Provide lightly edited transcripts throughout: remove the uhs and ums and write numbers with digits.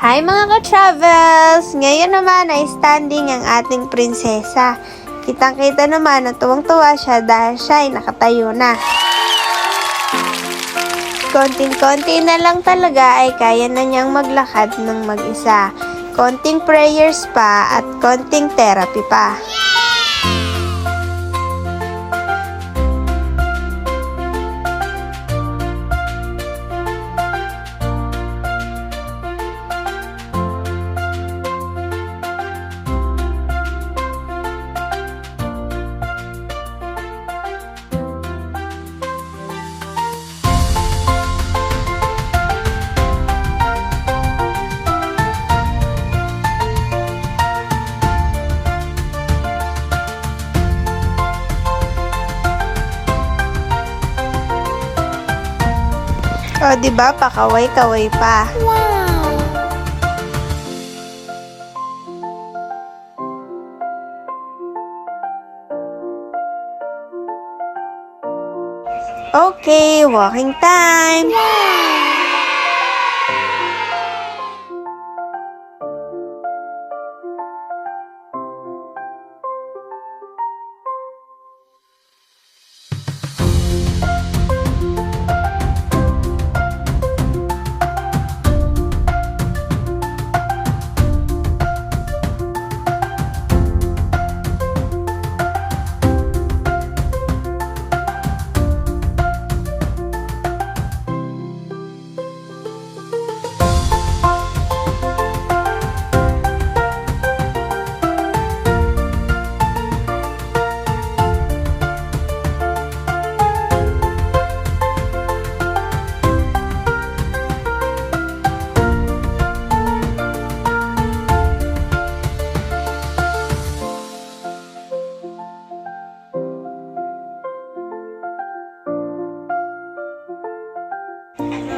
Hi mga ka-travels! Ngayon naman ay standing ang ating prinsesa. Kitang-kita naman na tuwang-tuwa siya dahil siya ay nakatayo na. Konting-konti na lang talaga ay kaya na niyang maglakad ng mag-isa. Konting prayers pa at konting therapy pa. O, diba? Pakaway-kaway pa. Wow! Okay, walking time!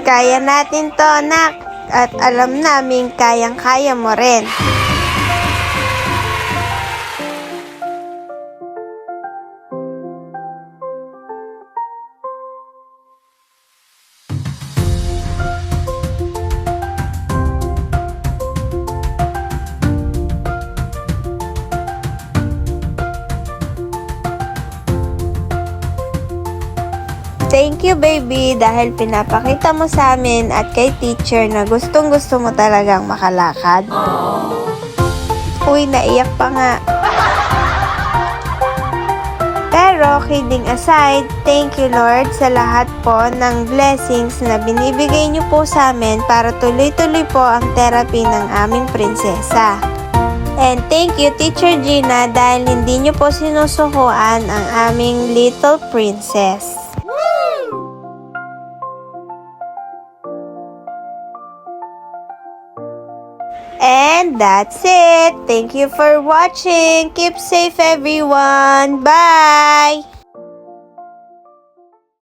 Kaya natin to, anak. At alam namin kayang-kaya mo rin. Thank you, baby, dahil pinapakita mo sa amin at kay teacher na gustong-gusto mo talagang makalakad. Uy, naiyak pa nga. Pero, kidding aside, thank you, Lord, sa lahat po ng blessings na binibigay niyo po sa amin para tuloy-tuloy po ang therapy ng aming prinsesa. And thank you, Teacher Gina, dahil hindi niyo po sinusukuan ang aming little princess. And that's it. Thank you for watching. Keep safe, everyone. Bye!